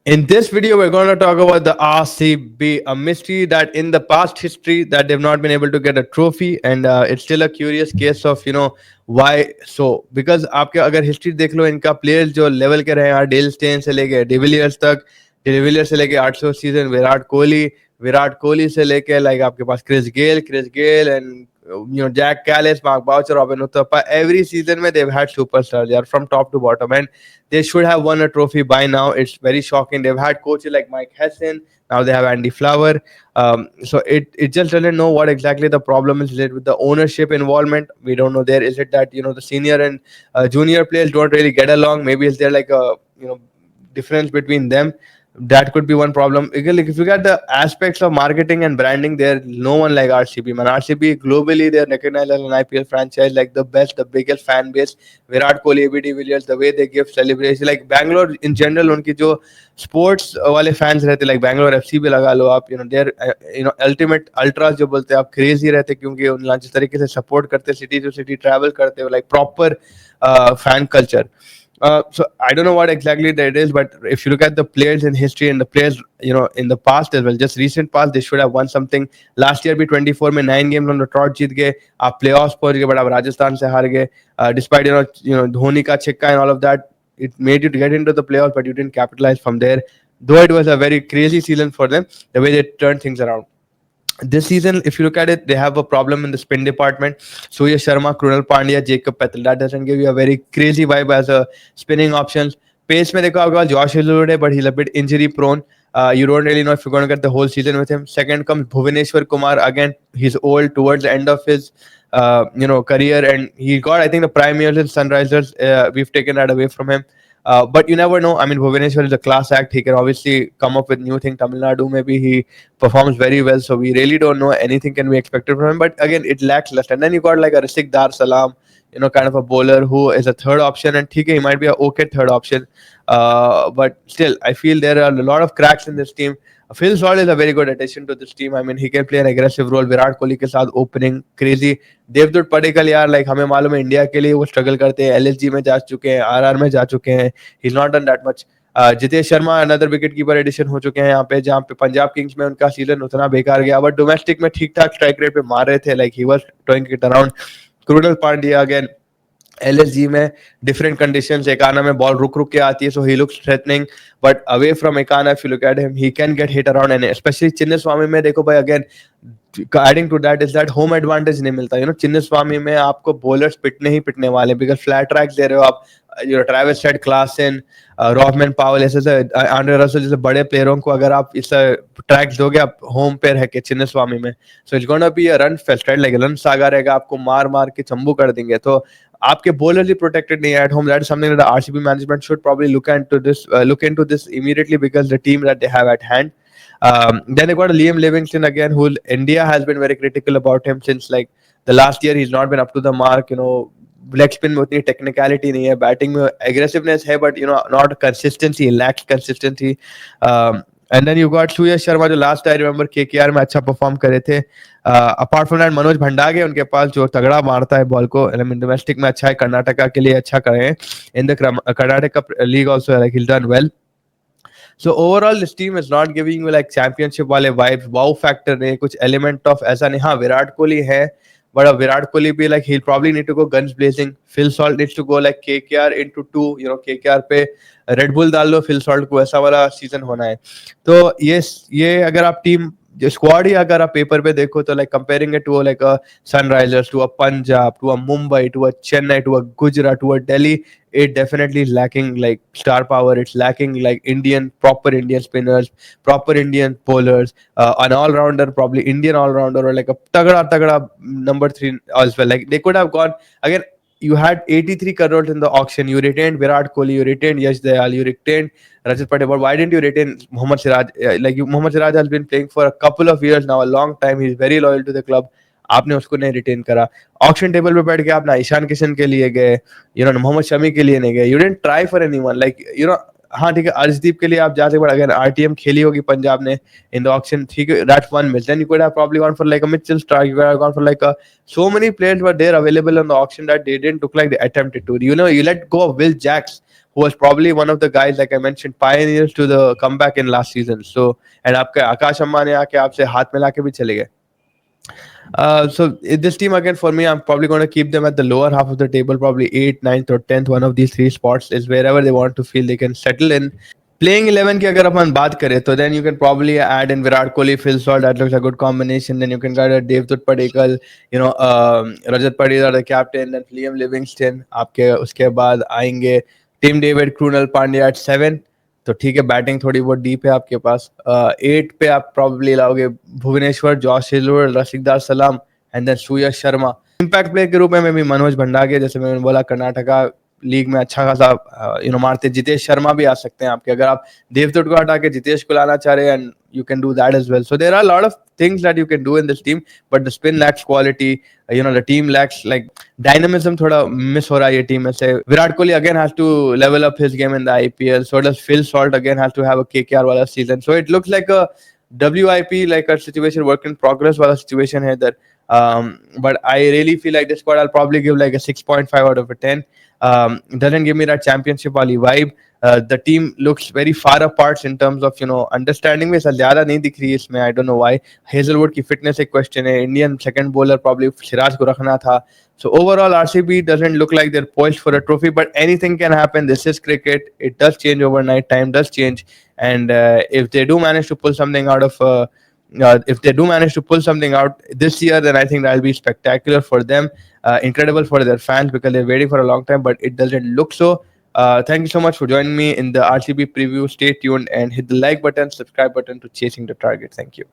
In this video, we're going to talk about the RCB, a mystery that in the past history that they've not been able to get a trophy, and it's still a curious case of why so. Because आपके अगर history देख लो इनका players जो level के रहे हैं Dale Steyn से लेके डिविलियर्स तक, डिविलियर्स से लेके 800 सीजन विराट कोहली से लेके लाइक आपके पास Chris Gayle and Jack Callis, Mark Boucher, Robin Uthappa. Every season where they've had superstars, they are from top to bottom, and they should have won a trophy by now. It's very shocking. They've had coaches like Mike Hessen. Now they have Andy Flower. So it just doesn't know what exactly the problem is related with the ownership involvement. We don't know there. Is it that the senior and junior players don't really get along? Maybe is there like a difference between them? That could be one problem. Again, like if you get the aspects of marketing and branding, there no one like RCB. Man, RCB globally they're recognized as an IPL franchise, like the best, the biggest fan base. Virat Kohli, AB de Villiers, the way they give celebration, like Bangalore in general, उनकी जो sports वाले fans रहते, like Bangalore FC भी लगा लो आप, they're ultimate ultras जो बोलते हैं आप, crazy रहते क्योंकि उन जिस तरीके से support करते, city to city travel करते हो, like proper fan culture. So I don't know what exactly that is, but if you look at the players in history and the players, in the past as well, just recent past, they should have won something. Last year, be 24 में 9 games on the trot जीत गए, आप playoffs पहुंच गए, but आप राजस्थान से हार गए. Despite Dhoni का छिक्का and all of that, it made you to get into the playoffs, but you didn't capitalize from there. Though it was a very crazy season for them, the way they turned things around this season, if you look at it, they have a problem in the spin department. Surya Sharma, Krunal Pandya, Jacob Patel. That doesn't give you a very crazy vibe as a spinning options. Pace में देखो आपके पास Josh Hazlewood, but he's a bit injury prone. You don't really know if you're going to get the whole season with him. Second comes Bhuvaneshwar Kumar. Again, he's old towards the end of his career, and he got, I think, the prime years in Sunrisers. We've taken that away from him. But you never know. I mean, Bhuvaneshwar is a class act. He can obviously come up with new things. Tamil Nadu, maybe he performs very well. So we really don't know anything can be expected from him. But again, it lacks luster. And then you got like a Rishik Dar Salam, kind of a bowler who is a third option. And he might be a okay third option. But still, I feel there are a lot of cracks in this team. Phil Salt is a very good addition to this team. I mean, he can play an aggressive role. Virat Kohli के साथ opening crazy. Devdutt Padikkal यार, like हमें मालूम है India के लिए वो struggle करते हैं, एलएसजी में जा चुके हैं, आरआर में जा चुके हैं. He is not done that much. Jitesh Sharma another wicketkeeper addition हो चुके हैं यहाँ पे, जहाँ पे पंजाब किंग्स में उनका सीजन उतना बेकार गया, बट डोमेस्टिक में ठीक ठाक स्ट्राइक रेट पे मार रहे थे, like he was towing it around. Krunal Pandya again LSG में डिफरेंट कंडीशंस, एकाना में बॉल रुक रुक के आती है, so he looks threatening, but away from Ekana if you look at him he can get hit around. And specially Chinnaswamy में देखो भाई, again adding to that is that home advantage नहीं मिलता. चिन्नस्वामी में आपको बॉलर्स पिटने ही पिटने वाले, बिकॉज फ्लैट ट्रैक्स दे रहे हो आप. ट्रेविस हेड, क्लासन, रॉबमैन पावल, ऐसे आंड्रे रसल जैसे बड़े प्लेयरों को अगर आप इस ट्रैक्स दोगे आप होम पे रह के चिन्नस्वामी में, so it's gonna be a run fest, right? Like run saga रहेगा, आपको मार मार के चंबू कर देंगे. तो आपके bowlers ही protected नहीं है at home. That is something that the RCB management should probably look into this immediately, because the team that they have at hand. Then they got Liam Livingston again, who India has been very critical about him since like the last year. He's not been up to the mark. Leg spin में उतनी technicality नहीं है, batting में aggressiveness है, but not consistency, lacks consistency. And then you got Surya Sharma, जो last I remember KKR में अच्छा perform करे थे. Apart from that, Manoj Bhandage उनके पास जो तगड़ा मारता है बॉल को. I mean, domestic में अच्छा है, कर्नाटका के लिए अच्छा करे हैं. In the Karnataka league also, like he's done well. So overall, this team is not giving you like championship वाले vibes, wow factor नहीं, कुछ element of ऐसा नहीं. हाँ, विराट कोहली है, but विराट कोहली भी like he'll probably need to go guns blazing. Phil Salt needs to go like KKR into 2, KKR पे Red Bull डाल लो Phil Salt को, ऐसा वाला सीजन होना है. तो ये अगर आप टीम जो स्क्वाड ही अगर आप पेपर पे देखो तो like comparing it to like a Sunrisers, to a Punjab, to a Mumbai, to a Chennai, to a Gujarat, to a Delhi, it definitely is lacking like star power. It's lacking like proper Indian spinners, proper Indian bowlers, an all-rounder, probably Indian all-rounder, or like a tagda number 3 as well. Like they could have gone again. You had 83 crores in the auction. You retained Virat Kohli, you retained Yash Dayal, you retained Rajat Patel. But why didn't you retain Mohammad Siraj? Mohammad Siraj has been playing for a couple of years now, a long time. He's very loyal to the club. आपने उसको नहीं retain करा. Auction table पे बैठ के आप ना ईशान किशन के लिए गए, मोहम्मद शमी के लिए नहीं गए. You didn't try for anyone, like हाँ ठीक है, अर्शदीप के लिए आप जा सकते, बट अगर आरटीएम खेली होगी पंजाब ने इन द ऑक्शन, ठीक है, that's one miss. Then you could have probably gone for like a Mitchell Starc, you could have gone for like a, so many players were there available on the auction that they didn't look like they attempted to. You let go of Will Jacks, who was probably one of the guys, like I mentioned, pioneers to the comeback in last season. So, and आपके आकाश अम्मा ने आके आपसे हाथ मिला के भी चले गए. This team again for me, I'm probably going to keep them at the lower half of the table, probably 8th, 9th, or 10th. One of these three spots is wherever they want to feel they can settle in. Playing 11 की अगर अपन बात करें तो then you can probably add in Virat Kohli, Phil Salt. That looks a good combination. Then you can get a Devdutt Padikkal, Rajat Patidar the captain, then Liam Livingston. आपके उसके बाद आएंगे Tim David, Krunal Pandya at 7. तो ठीक है, batting थोड़ी बहुत deep है आपके पास. 8 पे आप प्रॉब्ली लाओगे Bhubaneswar, Josh Hazlewood, Rasikh Dar Salam and then Suyash Sharma. Impact player के रूप में भी मनोज भंडागे, जैसे मैंने बोला, कर्नाटका लीग में अच्छा खासा मारते. जितेश शर्मा भी आ सकते हैं आपके, अगर आप देवदत्त को हटा के जितेश को लाना चाह रहे हैं, and you can do that as well. So there are a lot of things that you can do in this team, but the spin lacks quality. The team lacks like dynamism. थोड़ा miss हो रहा है ये team में से. Virat Kohli again has to level up his game in the IPL. So does Phil Salt again has to have a KKR वाला season. So it looks like a WIP, like a situation, work in progress वाला situation है there. But I really feel like this squad I'll probably give like a 6.5 out of a 10. Doesn't give me that championship वाली vibe. The team looks very far apart in terms of understanding में ज़्यादा नहीं दिख रही है इसमें. I don't know why. Hazelwood की fitness एक question है. Indian second bowler probably Siraj को रखना था. So overall RCB doesn't look like they're poised for a trophy, but anything can happen. This is cricket. It does change overnight. Time does change, and if they do manage to pull something out of if they do manage to pull something out this year, then I think that'll be spectacular for them, incredible for their fans because they're waiting for a long time, but it doesn't look so. Thank you so much for joining me in the RCB preview. Stay tuned and hit the like button, subscribe button to Chasing the Target. Thank you.